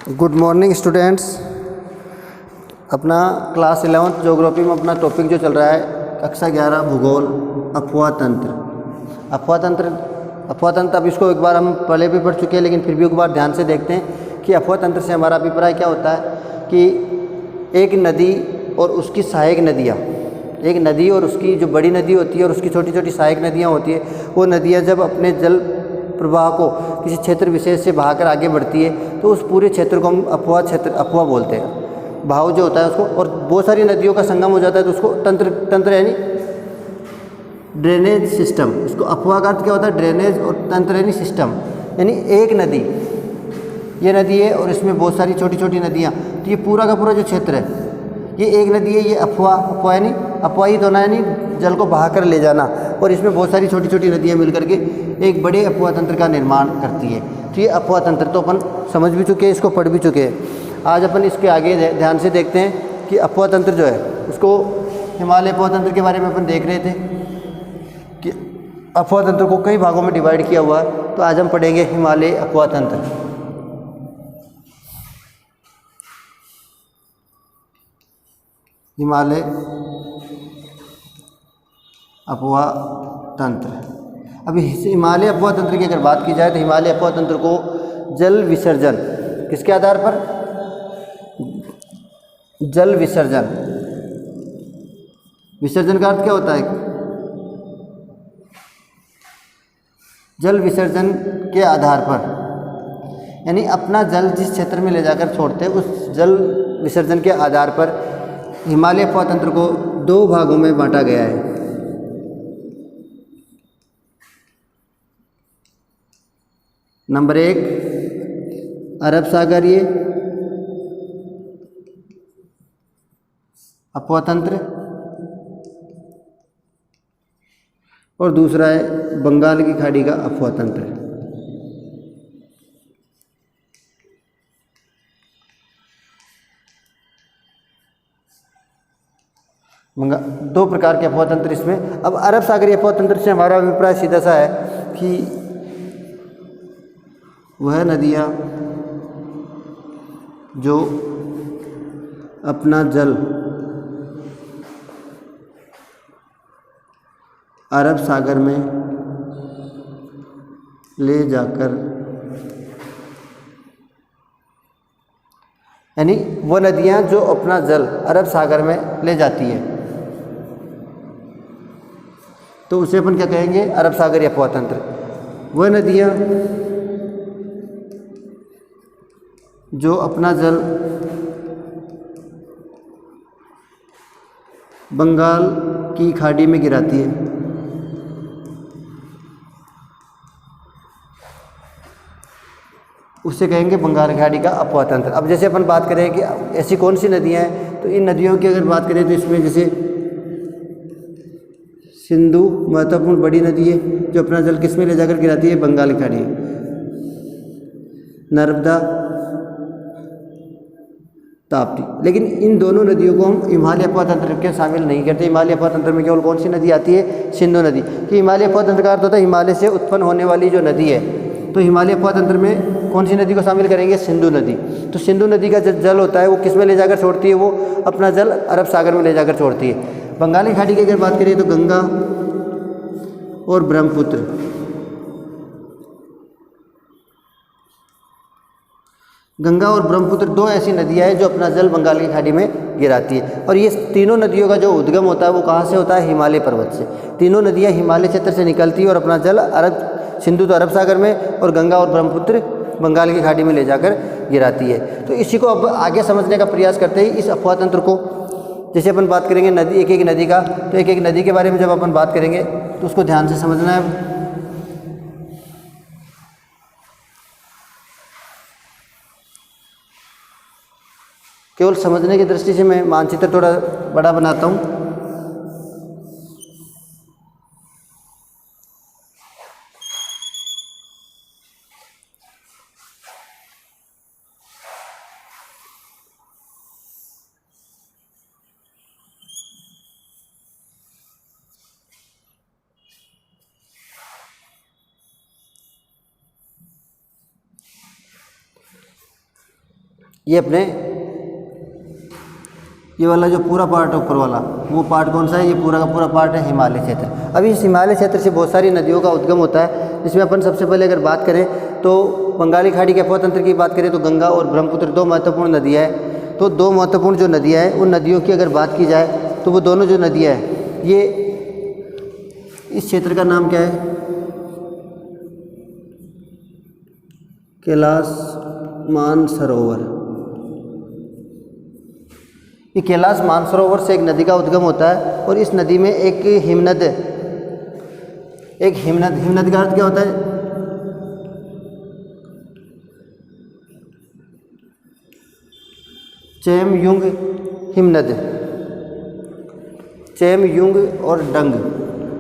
Good morning students. अपना class 11th geography में अपना टॉपिक जो चल रहा है कक्षा 11 भूगोल अफवाह तंत्र। अफवाह तंत्र अब इसको एक बार हम पहले भी पढ़ चुके हैं, लेकिन फिर भी एक बार ध्यान से देखते हैं कि अफवाह तंत्र से हमारा अभिप्राय क्या होता है कि एक नदी और उसकी सहायक नदियाँ, एक नदी और उसकी जो बड़ी नदी होती है और उसकी छोटी छोटी सहायक नदियाँ होती है, वो नदियाँ जब अपने जल प्रवाह को किसी क्षेत्र विशेष से बहाकर आगे बढ़ती है तो उस पूरे क्षेत्र को हम अफवाह बोलते हैं। बहाव जो होता है उसको, और बहुत सारी नदियों का संगम हो जाता है तो उसको तंत्र यानी ड्रेनेज सिस्टम। इसको अफवाह का अर्थ क्या होता है? ड्रेनेज, और तंत्र यानी सिस्टम, यानी एक नदी, ये नदी है और इसमें बहुत सारी छोटी छोटी नदियाँ, तो ये पूरा का पूरा जो क्षेत्र है ये एक नदी है। ये अफवाह यानी अफवाहित होना यानी जल को बहा कर ले जाना, और इसमें बहुत सारी छोटी छोटी नदियाँ मिलकर के एक बड़े अफवाह तंत्र का निर्माण करती है। तो ये अफवाह तंत्र तो अपन समझ भी चुके हैं, इसको पढ़ भी चुके हैं। आज अपन इसके आगे ध्यान से देखते हैं कि अफवाह तंत्र जो है उसको हिमालय अफवाह तंत्र के बारे में अपन देख रहे थे कि अफवाह तंत्र को कई भागों में डिवाइड किया हुआ है। तो आज हम पढ़ेंगे हिमालय अफवाह तंत्र। हिमालय अफवाह तंत्र। अभी हिमालय अफवाह तंत्र की अगर बात की जाए तो हिमालय अफवाह तंत्र को जल विसर्जन, किसके आधार पर? जल विसर्जन। विसर्जन का अर्थ क्या होता है? जल विसर्जन के आधार पर, यानी अपना जल जिस क्षेत्र में ले जाकर छोड़ते हैं उस जल विसर्जन के आधार पर हिमालय अफवाह तंत्र को दो भागों में बांटा गया है। नंबर 1 अरब सागरीय अफवाह तंत्र, और दूसरा है बंगाल की खाड़ी का अफवाह तंत्र। दो प्रकार के अफवाह तंत्र इसमें। अब अरब सागरीय अफवाह तंत्र से हमारा अभिप्राय सीधा सा है कि वह नदियाँ जो अपना जल अरब सागर में ले जाकर, यानी वह नदियाँ जो अपना जल अरब सागर में ले जाती है तो उसे अपन क्या कहेंगे? अरब सागरीय अफवाह तंत्र। वह नदियाँ जो अपना जल बंगाल की खाड़ी में गिराती है उसे कहेंगे बंगाल की खाड़ी का अफवाह तंत्र। अब जैसे अपन बात करें कि ऐसी कौन सी नदियाँ हैं, तो इन नदियों की अगर बात करें तो इसमें जैसे सिंधु महत्वपूर्ण बड़ी नदी है जो अपना जल किस में ले जाकर गिराती है? बंगाल की खाड़ी। नर्मदा, ताप्ती। लेकिन इन दोनों नदियों को हम हिमालय अफवाह तंत्र के शामिल नहीं करते। हिमालय अफवाह तंत्र में केवल कौन सी नदी आती है? सिंधु नदी। कि हिमालय अफवाह तंत्र का अर्थ होता है हिमालय से उत्पन्न होने वाली जो नदी है। तो हिमालय अफवाह तंत्र में कौन सी नदी को शामिल करेंगे? सिंधु नदी। तो सिंधु नदी का जल होता है वो किस में ले जाकर छोड़ती है? वो अपना जल अरब सागर में ले जाकर छोड़ती है। बंगाल की खाड़ी की अगर बात करें तो गंगा और ब्रह्मपुत्र, गंगा और ब्रह्मपुत्र दो ऐसी नदियाँ हैं जो अपना जल बंगाल की खाड़ी में गिराती है। और ये तीनों नदियों का जो उद्गम होता है वो कहाँ से होता है? हिमालय पर्वत से। तीनों नदियाँ हिमालय क्षेत्र से निकलती है और अपना जल सिंधु तो अरब सागर में और गंगा और ब्रह्मपुत्र बंगाल की खाड़ी में ले जाकर गिराती है। तो इसी को अब आगे समझने का प्रयास करते हैं इस अफवाह तंत्र को। जैसे अपन बात करेंगे नदी, एक एक नदी का, तो एक एक नदी के बारे में जब अपन बात करेंगे तो उसको ध्यान से समझना है। केवल समझने की दृष्टि से मैं मानचित्र थोड़ा बड़ा बनाता हूँ। ये अपने ये वाला जो पूरा पार्ट है ऊपर वाला, वो पार्ट कौन सा है? ये पूरा का पूरा पार्ट है हिमालय क्षेत्र। अब इस हिमालय क्षेत्र से बहुत सारी नदियों का उद्गम होता है, जिसमें अपन सबसे पहले अगर बात करें तो बंगाली खाड़ी के अफवाह तंत्र की बात करें तो गंगा और ब्रह्मपुत्र दो महत्वपूर्ण नदियाँ हैं। तो दो महत्वपूर्ण जो नदियाँ हैं उन नदियों की अगर बात की जाए तो वो दोनों जो नदियाँ हैं, ये इस क्षेत्र का नाम क्या है? कैलाश मानसरोवर। ये कैलाश मानसरोवर से एक नदी का उद्गम होता है और इस नदी में एक हिमनद का अर्थ क्या होता है? चेमयुंग हिमनद, चेमयुंग और डंग,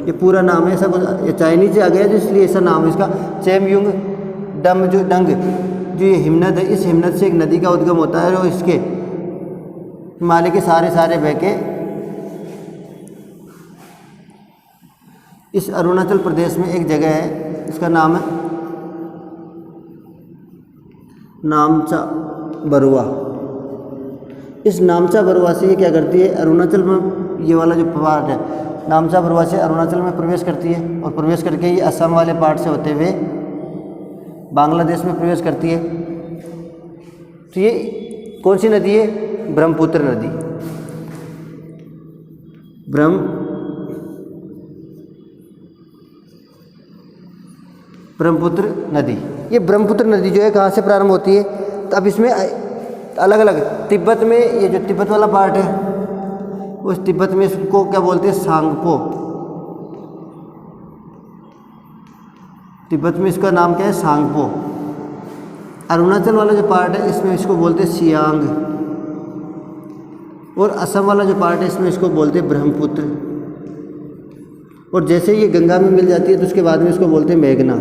ये पूरा नाम है। सब ये चाइनीज से आ गया जो, इसलिए ऐसा नाम है इसका। चेमयुंग डंग जो ये हिमनद है, इस हिमनद से एक नदी का उद्गम होता है और इसके हिमालय के सारे बह के इस अरुणाचल प्रदेश में एक जगह है, इसका नाम है नामचा बरुआ। इस नामचा बरुआ से ये क्या करती है? अरुणाचल में ये वाला जो पार्ट है नामचा बरुआ से अरुणाचल में प्रवेश करती है और प्रवेश करके ये असम वाले पार्ट से होते हुए बांग्लादेश में प्रवेश करती है। तो ये कौन सी नदी है? ब्रह्मपुत्र नदी। ब्रह्मपुत्र नदी। ये ब्रह्मपुत्र नदी जो है कहाँ से प्रारंभ होती है? तो अब इसमें अलग अलग, तिब्बत में ये जो तिब्बत वाला पार्ट है, उस तिब्बत में इसको क्या बोलते हैं? सांगपो। तिब्बत में इसका नाम क्या है? सांगपो। अरुणाचल वाला जो पार्ट है इसमें इसको बोलते हैं सियांग, और असम वाला जो पार्ट है इसमें इसको बोलते हैं ब्रह्मपुत्र। और जैसे ये गंगा में मिल जाती है तो उसके बाद में इसको बोलते हैं मेघना।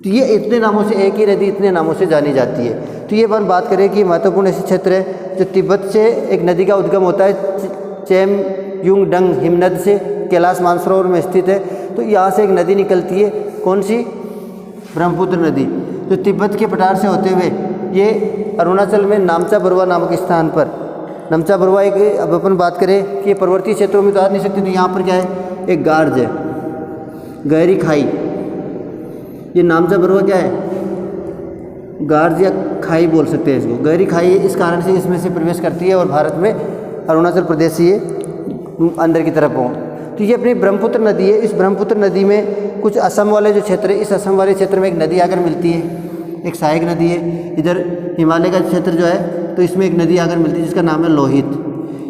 तो ये इतने नामों से, एक ही नदी इतने नामों से जानी जाती है। तो ये बात करें कि महत्वपूर्ण ऐसे क्षेत्र है जो तिब्बत से एक नदी का उद्गम होता है, चेमयुंग डंग हिमनद से कैलाश मानसरोवर में स्थित है। तो यहाँ से एक नदी निकलती है, कौन सी? ब्रह्मपुत्र नदी, जो तिब्बत के पठार से होते हुए ये अरुणाचल में नामचा बरुआ नामक स्थान पर, नामचा बरुआ एक, अब अपन बात करें कि पर्वतीय क्षेत्रों में तो आ नहीं सकती, तो यहाँ पर क्या है? एक गार्ज है, गहरी खाई। ये नामचा बरुआ क्या है? गार्ज या खाई बोल सकते हैं इसको, गहरी खाई है। इस कारण से इसमें से प्रवेश करती है और भारत में अरुणाचल प्रदेश से ये अंदर की तरफ हो। तो ये अपनी ब्रह्मपुत्र नदी है। इस ब्रह्मपुत्र नदी में कुछ असम वाले जो क्षेत्र है, इस असम वाले क्षेत्र में एक नदी आकर मिलती है, एक सहायक नदी है। इधर हिमालय का क्षेत्र जो है तो इसमें एक नदी आकर मिलती है जिसका नाम है लोहित।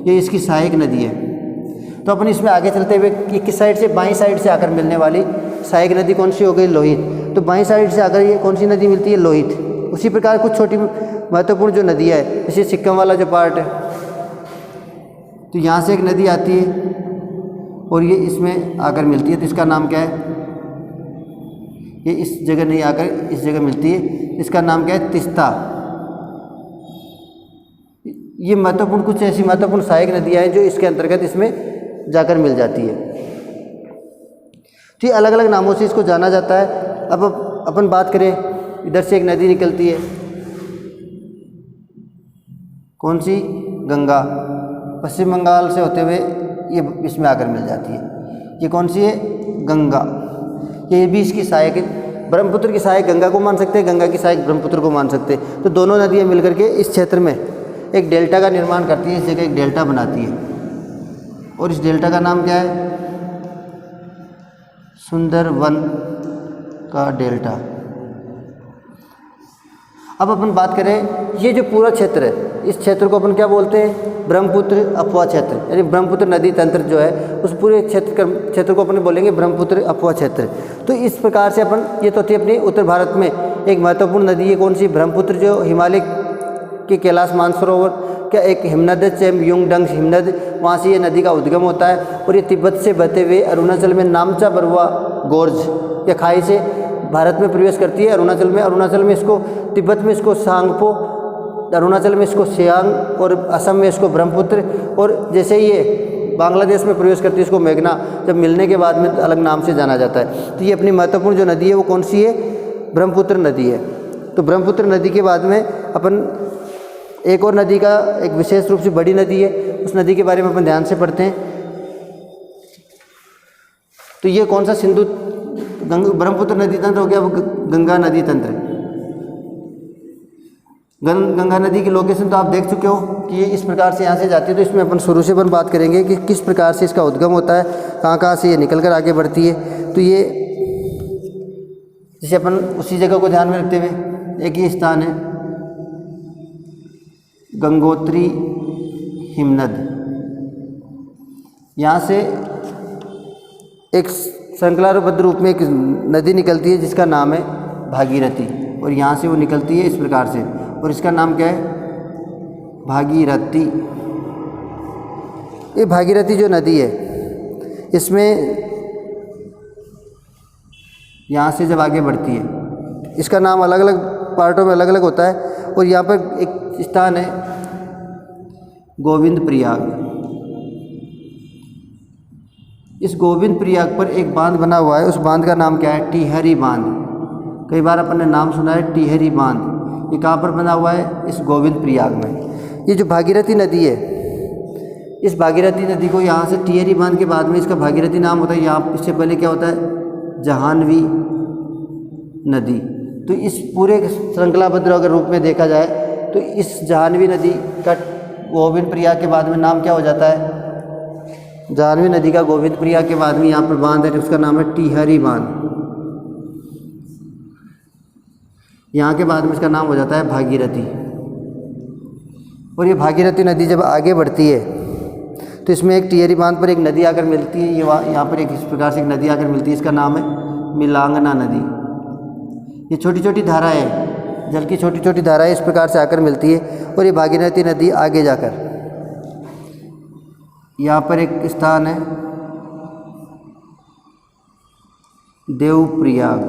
ये इसकी सहायक नदी है। तो अपन इसमें आगे चलते हुए कि किस साइड से? बाईं साइड से आकर मिलने वाली सहायक नदी कौन सी हो गई? लोहित। तो बाईं साइड से आकर ये कौन सी नदी मिलती है? लोहित। उसी प्रकार कुछ छोटी महत्वपूर्ण जो नदियाँ है, जैसे सिक्किम वाला जो पार्ट है, तो यहाँ से एक नदी आती है और ये इसमें आकर मिलती है। तो इसका नाम क्या है? ये इस जगह नहीं आकर इस जगह मिलती है, इसका नाम क्या है? तिस्ता। ये महत्वपूर्ण, कुछ ऐसी महत्वपूर्ण सहायक नदियाँ हैं जो इसके अंतर्गत इसमें जाकर मिल जाती है। तो ये अलग अलग नामों से इसको जाना जाता है। अब अपन बात करें, इधर से एक नदी निकलती है, कौन सी? गंगा। पश्चिम बंगाल से होते हुए ये इसमें आकर मिल जाती है। ये कौन सी है? गंगा। ये भी इसकी सहायक है। ब्रह्मपुत्र की सहायक गंगा को मान सकते हैं, गंगा की सहायक ब्रह्मपुत्र को मान सकते हैं। तो दोनों नदियाँ मिलकर के इस क्षेत्र में एक डेल्टा का निर्माण करती है। इस जगह एक डेल्टा बनाती है और इस डेल्टा का नाम क्या है? सुंदरवन का डेल्टा। अब अपन बात करें, ये जो पूरा क्षेत्र है, इस क्षेत्र को अपन क्या बोलते हैं? ब्रह्मपुत्र अफवाह क्षेत्र, यानी ब्रह्मपुत्र नदी तंत्र जो है उस पूरे क्षेत्र को अपन बोलेंगे ब्रह्मपुत्र अफवाह क्षेत्र। तो इस प्रकार से अपन, ये तो थी अपनी उत्तर भारत में एक महत्वपूर्ण नदी है, कौन सी? ब्रह्मपुत्र, जो हिमालय के कैलाश मानसरोवर का एक हिमनद है, चेमयुंग डंग हिमनद, वहाँ से ये नदी का उद्गम होता है और ये तिब्बत से बहते हुए अरुणाचल में नामचा बरुआ गोर्ज या खाई से भारत में प्रवेश करती है। अरुणाचल में इसको, तिब्बत में इसको सांगपो, अरुणाचल में इसको सियांग और असम में इसको ब्रह्मपुत्र, और जैसे ये बांग्लादेश में प्रवेश करती है इसको मेघना। जब मिलने के बाद में अलग नाम से जाना जाता है। तो ये अपनी महत्वपूर्ण जो नदी है वो कौन सी है? ब्रह्मपुत्र नदी है। तो ब्रह्मपुत्र नदी के बाद में अपन एक और नदी का एक विशेष रूप से बड़ी नदी है, उस नदी के बारे में अपन ध्यान से पढ़ते हैं। तो ये कौन सा सिंधु ब्रह्मपुत्र नदी तंत्र हो गया, वो गंगा नदी तंत्र। गंगा नदी की लोकेशन तो आप देख चुके हो कि ये इस प्रकार से यहाँ से जाती है। तो इसमें अपन शुरू से अपन बात करेंगे कि किस प्रकार से इसका उद्गम होता है, कहाँ कहाँ से ये निकल कर आगे बढ़ती है। तो ये जैसे अपन उसी जगह को ध्यान में रखते हुए एक ही स्थान है गंगोत्री हिमनद, यहाँ से एक श्रृंखलाबद्ध रूप में एक नदी निकलती है जिसका नाम है भागीरथी, और यहाँ से वो निकलती है इस प्रकार से, और इसका नाम क्या है भागीरथी। ये भागीरथी जो नदी है इसमें यहाँ से जब आगे बढ़ती है, इसका नाम अलग अलग पार्टों में अलग अलग होता है, और यहाँ पर एक स्थान है गोविंद प्रयाग। इस गोविंद प्रयाग पर एक बांध बना हुआ है, उस बांध का नाम क्या है टिहरी बांध। कई बार अपन ने नाम सुना है टिहरी बांध। ये कहाँ पर बना हुआ है, इस गोविंद प्रयाग में। ये जो भागीरथी नदी है, इस भागीरथी नदी को यहाँ से टिहरी बांध के बाद में इसका भागीरथी नाम होता है। यहाँ इससे पहले क्या होता है जाह्नवी नदी। तो इस पूरे श्रृंखलाबद्ध अगर रूप में देखा जाए तो इस जाह्नवी नदी का गोविंद प्रयाग के बाद में नाम क्या हो जाता है, जाह्नवी नदी का गोविंद प्रयाग के बाद में यहाँ पर बांध है, उसका नाम है टिहरी बांध। यहाँ के बाद में इसका नाम हो जाता है भागीरथी। और ये भागीरथी नदी जब आगे बढ़ती है तो इसमें एक टिहरी बांध पर एक नदी आकर मिलती है। ये यहाँ पर एक इस प्रकार से एक नदी आकर मिलती है, इसका नाम है मिलांगना नदी। ये छोटी छोटी धाराएं हैं, जल की छोटी छोटी धाराएं इस प्रकार से आकर मिलती है, और ये भागीरथी नदी आगे जाकर यहाँ पर एक स्थान है देवप्रयाग।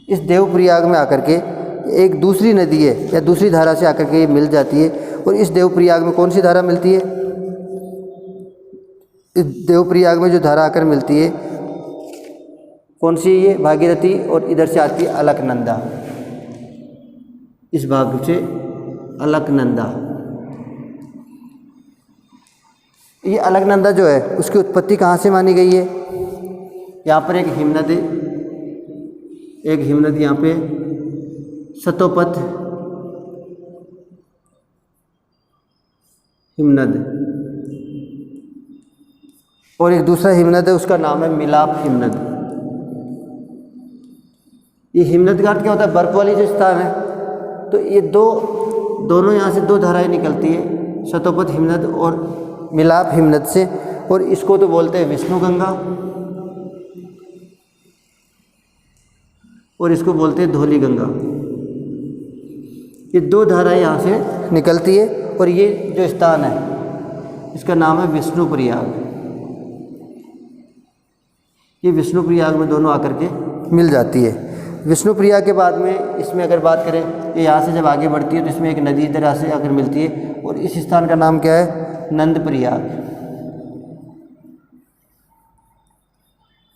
इस देवप्रयाग में आकर के एक दूसरी नदी है या दूसरी धारा से आकर के मिल जाती है, और इस देवप्रयाग में कौन सी धारा मिलती है, इस देवप्रयाग में जो धारा आकर मिलती है कौन सी, ये भागीरथी, और इधर से आती है अलकनंदा। इस भाग से अलकनंदा। ये अलकनंदा जो है उसकी उत्पत्ति कहाँ से मानी गई है, यहाँ पर एक हिमनद है, एक हिमनद यहाँ पे सतोपथ हिमनद, और एक दूसरा हिमनद है उसका नाम है मिलाप हिमनद। ये हिमनद का अर्थ क्या होता है, बर्फ वाली जो स्थान है। तो ये दोनों यहाँ से दो धाराएं निकलती है, सतोपथ हिमनद और मिलाप हिमनद से, और इसको तो बोलते हैं विष्णु गंगा और इसको बोलते हैं धौली गंगा। ये दो धाराएं यहाँ से निकलती है, और ये जो स्थान है इसका नाम है विष्णु प्रयाग। ये विष्णु प्रयाग में दोनों आकर के मिल जाती है। विष्णु प्रयाग के बाद में इसमें अगर बात करें, ये यहाँ से जब आगे बढ़ती है तो इसमें एक नदी इधर से आकर मिलती है, और इस स्थान का नाम क्या है नंद प्रयाग।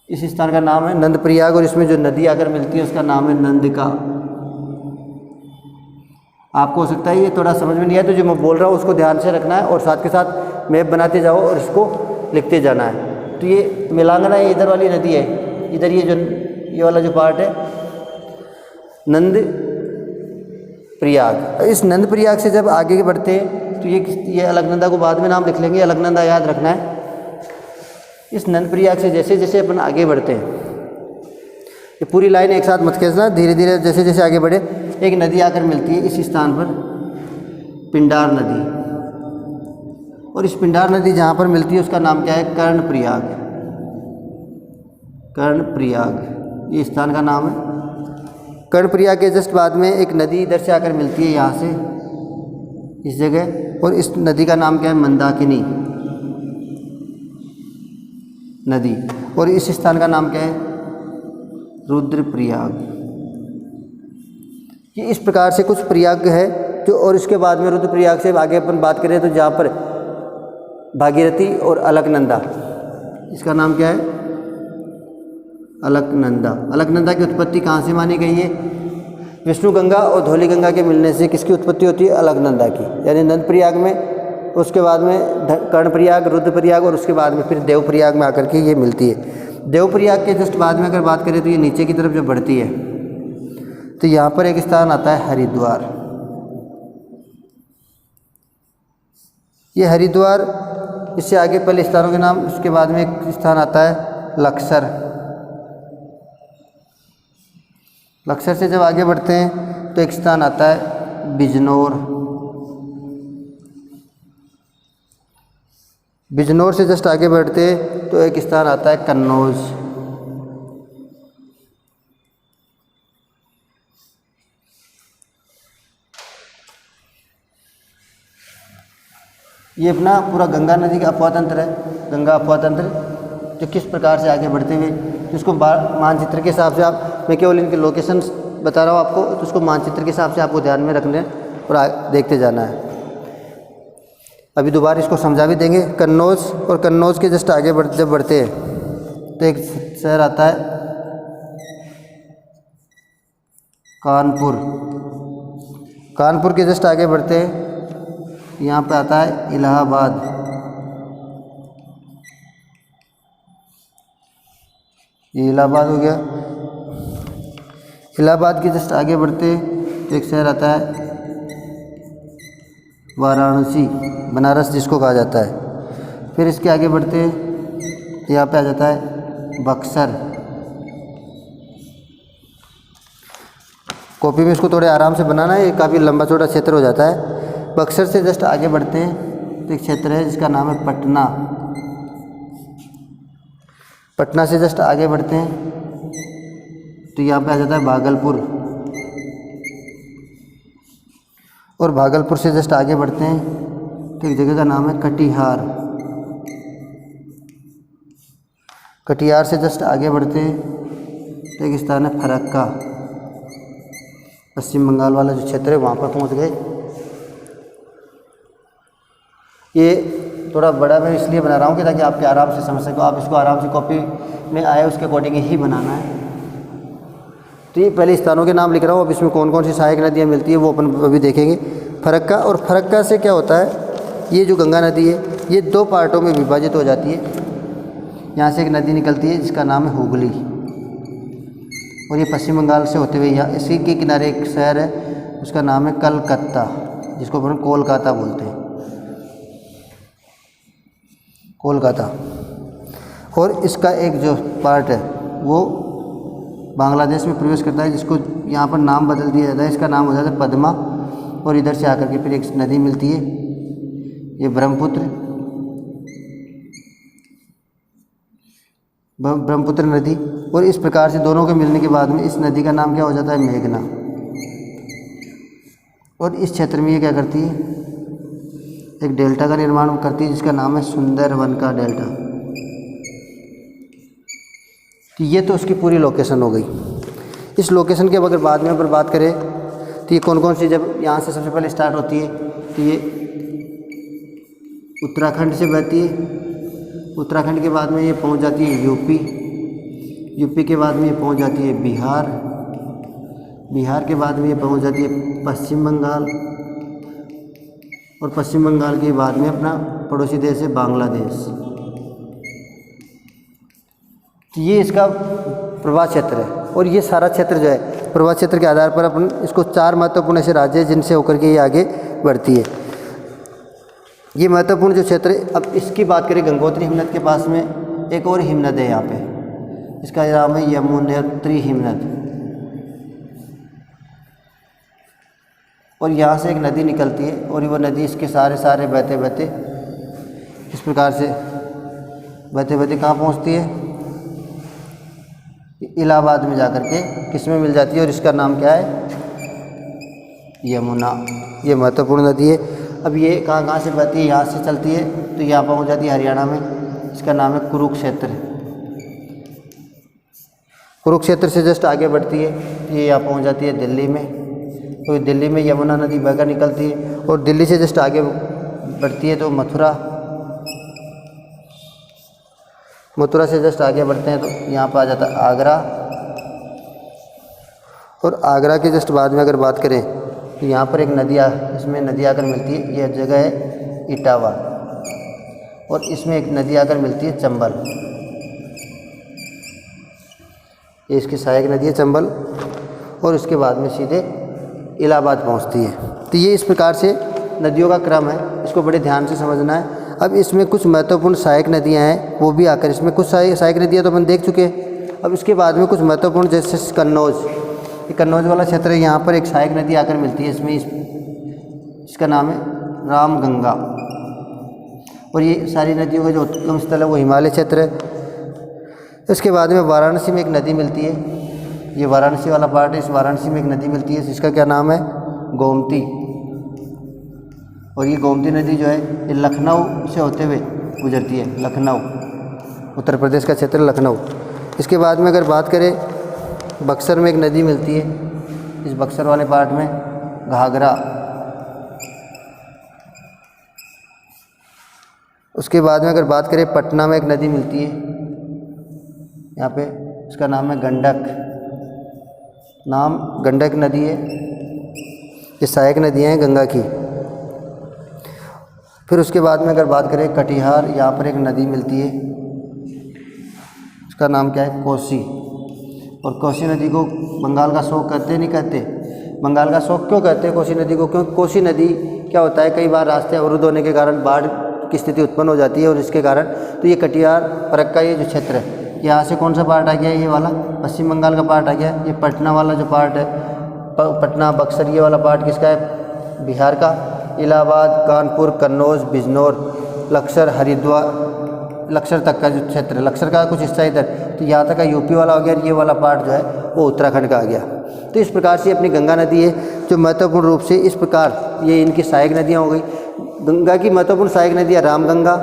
इस स्थान का नाम है नंद प्रयाग, और इसमें जो नदी आकर मिलती है उसका नाम है नंदिका। आपको हो सकता है ये थोड़ा समझ में नहीं आया, तो जो मैं बोल रहा हूँ उसको ध्यान से रखना है, और साथ के साथ मैप बनाते जाओ और इसको लिखते जाना है। तो ये मिलांगना ये इधर वाली नदी है, इधर ये वाला जो पार्ट है नंद प्रयाग। इस नंद प्रयाग से जब आगे बढ़ते हैं तो ये अलकनंदा को बाद में नाम लिख लेंगे, अलकनंदा याद रखना है। इस नंद प्रयाग से जैसे जैसे अपन आगे बढ़ते हैं, ये पूरी लाइन एक साथ मत खींचना, धीरे धीरे जैसे जैसे आगे बढ़े एक नदी आकर मिलती है इस स्थान पर पिंडार नदी, और इस पिंडार नदी जहाँ पर मिलती है उसका नाम क्या है कर्णप्रयाग। कर्णप्रयाग ये स्थान का नाम है। कर्णप्रयाग के जस्ट बाद में एक नदी इधर से आकर मिलती है यहाँ से इस जगह, और इस नदी का नाम क्या है मंदाकिनी नदी, और इस स्थान का नाम क्या है रुद्रप्रयाग। ये इस प्रकार से कुछ प्रयाग है जो, और इसके बाद में रुद्रप्रयाग से आगे अपन बात करें तो जहाँ पर भागीरथी और अलकनंदा, इसका नाम क्या है अलकनंदा। अलकनंदा की उत्पत्ति कहाँ से मानी गई है, विष्णु गंगा और धौली गंगा के मिलने से किसकी उत्पत्ति होती है? अलकनंदा की। यानी नंदप्रयाग में, उसके बाद में कर्णप्रयाग, रुद्रप्रयाग और उसके बाद में फिर देवप्रयाग में आकर के ये मिलती है। देवप्रयाग के जस्ट बाद में अगर बात करें तो ये नीचे की तरफ जो बढ़ती है तो यहाँ पर एक स्थान आता है हरिद्वार। ये हरिद्वार, इससे आगे पहले स्थानों के नाम, उसके बाद में एक स्थान आता है लक्सर। लक्सर से जब आगे बढ़ते हैं तो एक स्थान आता है बिजनौर। बिजनौर से जस्ट आगे बढ़ते हैं तो एक स्थान आता है कन्नौज। ये अपना पूरा गंगा नदी का अपवाह तंत्र है। गंगा अपवाह तंत्र जो किस प्रकार से आगे बढ़ते हुए, जिसको मानचित्र के हिसाब से आप, मैं केवल इनके लोकेशंस बता रहा हूँ आपको, तो उसको मानचित्र के हिसाब से आपको ध्यान में रखने और देखते जाना है। अभी दोबारा इसको समझा भी देंगे। कन्नौज, और कन्नौज के जस्ट आगे जब बढ़ते हैं तो एक शहर आता है कानपुर। कानपुर के जस्ट आगे बढ़ते हैं, यहाँ पे आता है इलाहाबाद। ये इलाहाबाद हो गया। इलाहाबाद के जस्ट आगे बढ़ते एक शहर आता है वाराणसी, बनारस जिसको कहा जाता है। फिर इसके आगे बढ़ते यहाँ पे आ जाता है बक्सर। कॉपी में इसको थोड़े आराम से बनाना है, ये काफ़ी लंबा चौड़ा क्षेत्र हो जाता है। बक्सर से जस्ट आगे बढ़ते हैं तो एक क्षेत्र है जिसका नाम है पटना। पटना से जस्ट आगे बढ़ते हैं तो यहाँ पे आ जाता है भागलपुर। और भागलपुर से जस्ट आगे बढ़ते हैं तो एक जगह का नाम है कटिहार। कटिहार से जस्ट आगे बढ़ते हैं तो एक स्थान है फरक्का। पश्चिम बंगाल वाला जो क्षेत्र है वहाँ पर पहुँच गए। ये थोड़ा बड़ा मैं इसलिए बना रहा हूँ कि ताकि आपके आराम से समझ सको, आप इसको आराम से कॉपी में आए उसके अकॉर्डिंग ही बनाना है। तो ये पहले स्थानों के नाम लिख रहा हूँ। अब इसमें कौन कौन सी सहायक नदियाँ मिलती है वो अपन अभी देखेंगे। फरक्का, और फरक्का से क्या होता है, ये जो गंगा नदी है ये दो पार्टों में विभाजित हो जाती है। यहाँ से एक नदी निकलती है जिसका नाम है हुगली, और ये पश्चिम बंगाल से होते हुए यहाँ इसी के किनारे एक शहर है उसका नाम है कलकत्ता, जिसको अपन कोलकाता बोलते हैं, कोलकाता। और इसका एक जो पार्ट है वो बांग्लादेश में प्रवेश करता है, जिसको यहाँ पर नाम बदल दिया जाता है। इसका नाम हो जाता है पद्मा, और इधर से आकर के फिर एक नदी मिलती है, ये ब्रह्मपुत्र नदी। और इस प्रकार से दोनों के मिलने के बाद में इस नदी का नाम क्या हो जाता है, मेघना। और इस क्षेत्र में ये क्या करती है, एक डेल्टा का निर्माण करती है जिसका नाम है सुंदरवन का डेल्टा। तो ये तो उसकी पूरी लोकेशन हो गई। इस लोकेशन के अगर बाद में अगर बात करें तो ये कौन कौन सी, जब यहाँ से सबसे पहले स्टार्ट होती है तो ये उत्तराखंड से बहती है। उत्तराखंड के बाद में ये पहुँच जाती है यूपी। यूपी के बाद में ये पहुँच जाती है बिहार। बिहार के बाद में ये पहुँच जाती है पश्चिम बंगाल, और पश्चिम बंगाल के बाद में अपना पड़ोसी देश है बांग्लादेश। तो ये इसका प्रवाह क्षेत्र है। और ये सारा क्षेत्र जो है प्रवाह क्षेत्र के आधार पर अपन इसको 4 महत्वपूर्ण ऐसे राज्य है जिनसे होकर के ये आगे बढ़ती है। ये महत्वपूर्ण जो क्षेत्र है, अब इसकी बात करें गंगोत्री हिमनद के पास में एक और हिमनद है यहाँ पे, इसका नाम है यमुनोत्री हिमनद। और यहाँ से एक नदी निकलती है, और वो नदी इसके सारे बहते बहते इस प्रकार से बहते बहते कहाँ पहुँचती है, इलाहाबाद में जाकर के किस में मिल जाती है, और इसका नाम क्या है, यमुना। ये महत्वपूर्ण नदी है। अब ये कहाँ से बहती है, यहाँ से चलती है तो यहाँ पहुँच जाती है हरियाणा में, इसका नाम है कुरुक्षेत्र। कुरुक्षेत्र से जस्ट आगे बढ़ती है, ये यहाँ पहुँच जाती है दिल्ली में। तो दिल्ली में यमुना नदी बहकर निकलती है, और दिल्ली से जस्ट आगे बढ़ती है तो मथुरा। मथुरा से जस्ट आगे बढ़ते हैं तो यहाँ पर आ जाता है आगरा, और आगरा के जस्ट बाद में अगर बात करें तो यहाँ पर एक इसमें नदी आकर मिलती है, यह जगह है इटावा, और इसमें एक नदी आकर मिलती है चंबल, ये इसकी सहायक नदी है चंबल, और उसके बाद में सीधे इलाहाबाद पहुँचती है। तो ये इस प्रकार से नदियों का क्रम है, इसको बड़े ध्यान से समझना है। अब इसमें कुछ महत्वपूर्ण सहायक नदियाँ हैं, वो भी आकर इसमें कुछ सहायक नदियाँ तो अपन देख चुके हैं। अब इसके बाद में कुछ महत्वपूर्ण, जैसे कन्नौज, ये कन्नौज वाला क्षेत्र है, यहाँ पर एक सहायक नदी आकर मिलती है, इसमें इसका नाम है रामगंगा, और ये सारी नदियों का जो उद्गम स्थल है वो हिमालय क्षेत्र है। इसके बाद में वाराणसी में एक नदी मिलती है, ये वाराणसी वाला पार्ट है, इस वाराणसी में एक नदी मिलती है जिसका क्या नाम है गोमती, और ये गोमती नदी जो है ये लखनऊ से होते हुए गुजरती है, लखनऊ उत्तर प्रदेश का क्षेत्र लखनऊ। इसके बाद में अगर बात करें बक्सर में एक नदी मिलती है, इस बक्सर वाले पार्ट में घाघरा। उसके बाद में अगर बात करें पटना में एक नदी मिलती है, यहाँ पे इसका नाम है गंडक, नाम गंडक नदी है, ये सहायक नदियाँ हैं गंगा की। फिर उसके बाद में अगर बात करें कटिहार, यहाँ पर एक नदी मिलती है, इसका नाम क्या है कोसी, और कोसी नदी को बंगाल का शोक कहते नहीं कहते? बंगाल का शोक क्यों कहते हैं कोसी नदी को? क्योंकि कोसी नदी क्या होता है, कई बार रास्ते अवरुद्ध होने के कारण बाढ़ की स्थिति उत्पन्न हो जाती है, और इसके कारण तो ये कटिहार फरक्का ये जो क्षेत्र है, यहाँ से कौन सा पार्ट आ गया, ये वाला पश्चिम बंगाल का पार्ट आ गया। ये पटना वाला जो पार्ट है, पटना बक्सर, ये वाला पार्ट किसका है, बिहार का। इलाहाबाद, कानपुर, कन्नौज, बिजनौर, लक्सर, हरिद्वार, लक्सर तक का जो क्षेत्र है, लक्सर का कुछ हिस्सा इधर, तो यहाँ तक का यूपी वाला हो गया, और ये वाला पार्ट जो है वो उत्तराखंड का आ गया। तो इस प्रकार से अपनी गंगा नदी है जो महत्वपूर्ण रूप से इस प्रकार ये इनकी सहायक नदियाँ हो गई। गंगा की महत्वपूर्ण सहायक नदियाँ रामगंगा,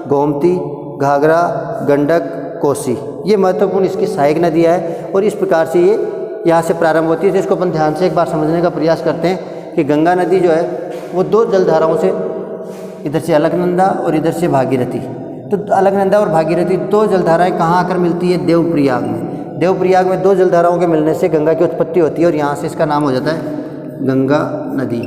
गोमती, घाघरा, गंडक, कोसी, ये महत्वपूर्ण इसकी सहायक नदियाँ है, और इस प्रकार से ये यहाँ से प्रारंभ होती है। तो इसको अपन ध्यान से एक बार समझने का प्रयास करते हैं कि गंगा नदी जो है वो दो जलधाराओं से, इधर से अलकनंदा और इधर से भागीरथी, तो अलकनंदा और भागीरथी दो जलधाराएं कहाँ आकर मिलती है, देवप्रयाग में। देवप्रयाग में दो जलधाराओं के मिलने से गंगा की उत्पत्ति होती है, और यहाँ से इसका नाम हो जाता है गंगा नदी।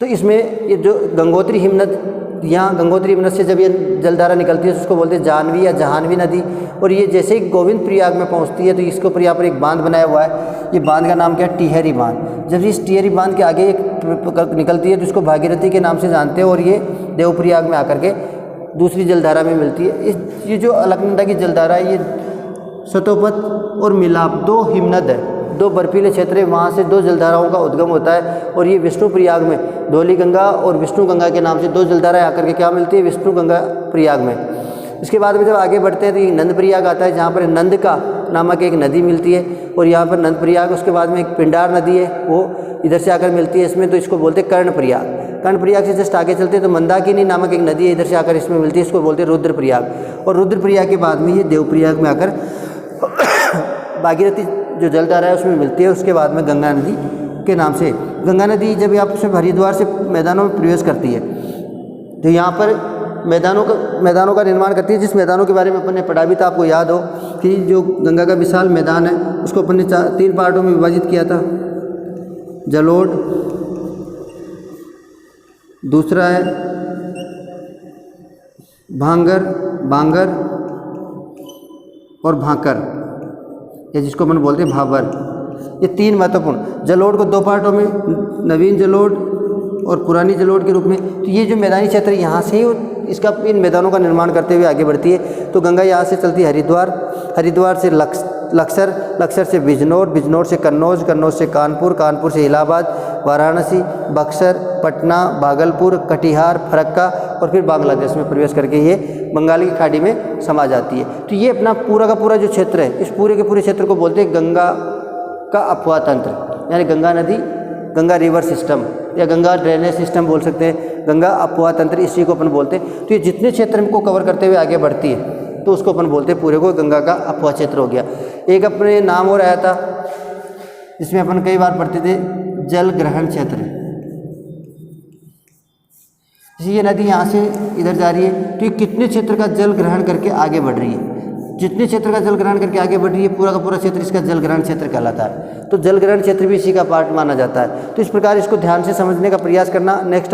तो इसमें ये जो गंगोत्री हिमनद, यहाँ गंगोत्री हिमनद से जब ये जलधारा निकलती है तो उसको बोलते हैं जानवी या जहानवी नदी, और ये जैसे ही गोविंद प्रयाग में पहुँचती है तो इसके ऊपर यहाँ पर एक बांध बनाया हुआ है, ये बांध का नाम क्या है, टिहरी बांध। जब इस टिहरी बांध के आगे एक निकलती है तो इसको भागीरथी के नाम से जानते हैं, और ये देवप्रयाग में आकर के दूसरी जलधारा में मिलती है। ये जो अलकनंदा की जलधारा है ये सतोपत और मिलाप दो हिमनद है, दो बर्फीले क्षेत्र है, वहाँ से दो जलधाराओं का उद्गम होता है, और ये विष्णु प्रयाग में धौली गंगा और विष्णु गंगा के नाम से दो जलधाराएं आकर के क्या मिलती है, विष्णु गंगा प्रयाग में। इसके बाद में जब आगे बढ़ते हैं तो ये नंद प्रयाग आता है, जहाँ पर नंद का नामक एक नदी मिलती है, और यहाँ पर नंद प्रयाग, उसके बाद में एक पिंडार नदी है वो इधर से आकर मिलती है इसमें, तो इसको बोलते हैं कर्ण प्रयाग। कर्ण प्रयाग से जस्ट आगे चलते हैं तो मंदाकिनी नामक एक नदी है, इधर से आकर इसमें मिलती है, इसको बोलते हैं रुद्र प्रयाग। और रुद्र प्रयाग के बाद में ये देवप्रयाग में आकर भागीरथी जो जलधारा है उसमें मिलती है। उसके बाद में गंगा नदी के नाम से, गंगा नदी जब आप उसमें हरिद्वार से मैदानों में प्रवेश करती है तो यहाँ पर मैदानों का निर्माण करती है, जिस मैदानों के बारे में अपन ने पढ़ा भी था, आपको याद हो कि जो गंगा का विशाल मैदान है उसको अपन ने 3 पार्टों में विभाजित किया था। जलोढ़, दूसरा है बांगर और भाकर, या जिसको अपन बोलते हैं भाबर, ये 3 महत्वपूर्ण। जलोढ़ को 2 पार्टों में, नवीन जलोढ़ और पुरानी जलोढ़ के रूप में। तो ये जो मैदानी क्षेत्र है यहाँ से ही इसका इन मैदानों का निर्माण करते हुए आगे बढ़ती है। तो गंगा यहाँ से चलती है हरिद्वार से लक्सर से बिजनौर से कन्नौज से कानपुर से इलाहाबाद, वाराणसी, बक्सर, पटना, भागलपुर, कटिहार, फरक्का, और फिर बांग्लादेश में प्रवेश करके ये बंगाल की खाड़ी में समा जाती है। तो ये अपना पूरा का पूरा जो क्षेत्र है, इस पूरे के पूरे क्षेत्र को बोलते हैं गंगा का अफवाह तंत्र, यानी गंगा नदी, गंगा रिवर सिस्टम या गंगा ड्रेनेज सिस्टम बोल सकते हैं, गंगा अफवाह तंत्र, इसी को अपन बोलते हैं। तो ये जितने क्षेत्र को कवर करते हुए आगे बढ़ती है तो उसको अपन बोलते हैं पूरे को गंगा का अफवाह क्षेत्र हो गया। एक अपने नाम और आया था जिसमें अपन कई बार पढ़ते थे, जल ग्रहण क्षेत्र। ये नदी यहाँ से इधर जा रही है तो ये कितने क्षेत्र का जल ग्रहण करके आगे बढ़ रही है, जितने क्षेत्र का जल ग्रहण करके आगे बढ़ रही है पूरा का पूरा क्षेत्र इसका जल ग्रहण क्षेत्र कहलाता है। तो जल ग्रहण क्षेत्र भी इसी का पार्ट माना जाता है। तो इस प्रकार इसको ध्यान से समझने का प्रयास करना। नेक्स्ट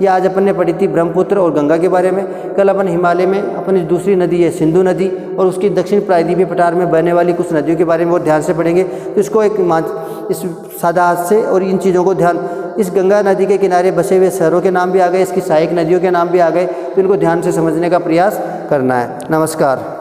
ये आज अपन ने पढ़ी थी ब्रह्मपुत्र और गंगा के बारे में। कल अपन हिमालय में अपनी दूसरी नदी है सिंधु नदी और उसकी दक्षिण प्रायद्वीपीय पठार में बहने वाली कुछ नदियों के बारे में और ध्यान से पढ़ेंगे। तो इसको इस सादा हाथ से और इन चीज़ों को ध्यान, इस गंगा नदी के किनारे बसे हुए शहरों के नाम भी आ गए, इसकी सहायक नदियों के नाम भी आ गए, तो इनको ध्यान से समझने का प्रयास करना है। नमस्कार।